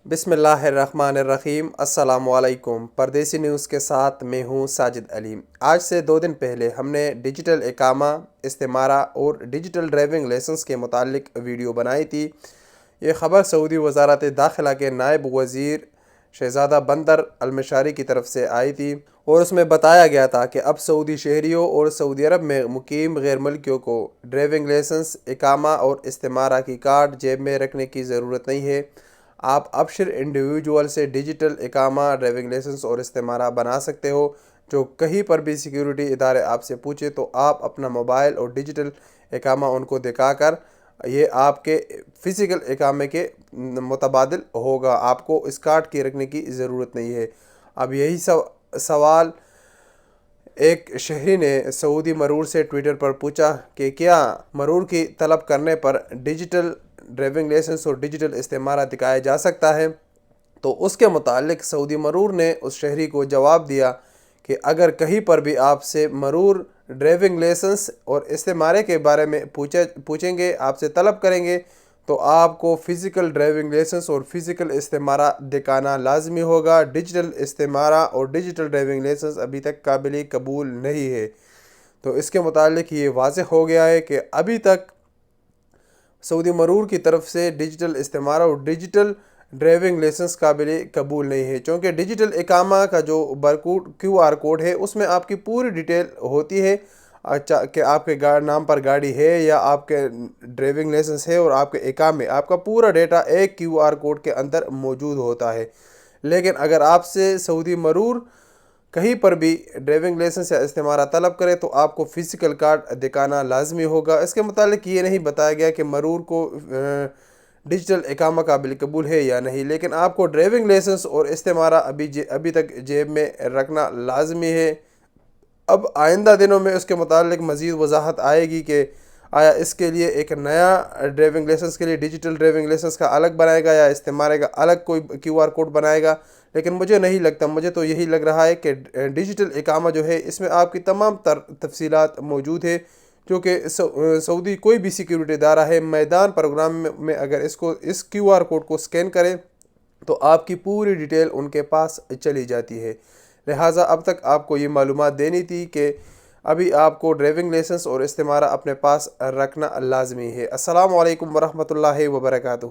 بسم اللہ الرحمن الرحیم۔ السلام علیکم۔ پردیسی نیوز کے ساتھ میں ہوں ساجد علی۔ آج سے 2 دن پہلے ہم نے ڈیجیٹل اقامہ، استعمارہ اور ڈیجیٹل ڈرائیونگ لائسنس کے متعلق ویڈیو بنائی تھی۔ یہ خبر سعودی وزارت داخلہ کے نائب وزیر شہزادہ بندر المشاری کی طرف سے آئی تھی، اور اس میں بتایا گیا تھا کہ اب سعودی شہریوں اور سعودی عرب میں مقیم غیر ملکیوں کو ڈرائیونگ لائسنس، اقامہ اور استعمارہ کی کارڈ جیب میں رکھنے کی ضرورت نہیں ہے۔ آپ ابشر انڈیویجول سے ڈیجیٹل اقامہ، ڈرائیونگ لائسنس اور استعمارہ بنا سکتے ہو۔ جو کہیں پر بھی سیکیورٹی ادارے آپ سے پوچھے تو آپ اپنا موبائل اور ڈیجیٹل اقامہ ان کو دکھا کر، یہ آپ کے فزیکل اقامے کے متبادل ہوگا۔ آپ کو اس کارڈ کی رکھنے کی ضرورت نہیں ہے۔ اب یہی سوال ایک شہری نے سعودی مرور سے ٹویٹر پر پوچھا کہ کیا مرور کی طلب کرنے پر ڈیجیٹل ڈرائیونگ لائسنس اور ڈیجیٹل استعمارہ دکھایا جا سکتا ہے؟ تو اس کے متعلق سعودی مرور نے اس شہری کو جواب دیا کہ اگر کہیں پر بھی آپ سے مرور ڈرائیونگ لائسنس اور استعمارے کے بارے میں پوچھیں گے، آپ سے طلب کریں گے، تو آپ کو فزیکل ڈرائیونگ لائسنس اور فزیکل استعمارہ دکھانا لازمی ہوگا۔ ڈیجیٹل استعمارہ اور ڈیجیٹل ڈرائیونگ لائسنس ابھی تک قابل قبول نہیں ہے۔ تو اس کے متعلق یہ واضح ہو گیا ہے کہ ابھی تک سعودی مرور کی طرف سے ڈیجیٹل استعمارہ اور ڈیجیٹل ڈرائیونگ لائسنس قابل قبول نہیں ہے، چونکہ ڈیجیٹل اقامہ کا جو QR کوڈ ہے اس میں آپ کی پوری ڈیٹیل ہوتی ہے کہ آپ کے نام پر گاڑی ہے یا آپ کے ڈرائیونگ لائسنس ہے اور آپ کے اقامے، آپ کا پورا ڈیٹا ایک QR کوڈ کے اندر موجود ہوتا ہے۔ لیکن اگر آپ سے سعودی مرور کہیں پر بھی ڈرائیونگ لائسنس یا استعمارہ طلب کرے تو آپ کو فزیکل کارڈ دکھانا لازمی ہوگا۔ اس کے متعلق یہ نہیں بتایا گیا کہ مرور کو ڈیجیٹل اقامہ قابل قبول ہے یا نہیں، لیکن آپ کو ڈرائیونگ لائسنس اور استعمارہ ابھی تک جیب میں رکھنا لازمی ہے۔ اب آئندہ دنوں میں اس کے متعلق مزید وضاحت آئے گی کہ آیا اس کے لیے ایک نیا ڈرائیونگ لائسنس کے لیے ڈیجیٹل ڈرائیونگ لائسنس کا الگ بنائے گا یا استعمارے کا الگ کوئی QR کوڈ بنائے گا، لیکن مجھے نہیں لگتا، مجھے تو یہی لگ رہا ہے کہ ڈیجیٹل اقامہ جو ہے اس میں آپ کی تمام تفصیلات موجود ہے، کیونکہ سعودی کوئی بھی سیکیورٹی ادارہ ہے میدان پروگرام میں اگر اس QR کوڈ کو سکین کرے تو آپ کی پوری ڈیٹیل ان کے پاس چلی جاتی ہے۔ لہٰذا اب تک آپ کو یہ معلومات دینی تھی کہ ابھی آپ کو ڈرائیونگ لائسنس اور استعمارہ اپنے پاس رکھنا لازمی ہے۔ السلام علیکم ورحمۃ اللہ وبرکاتہ۔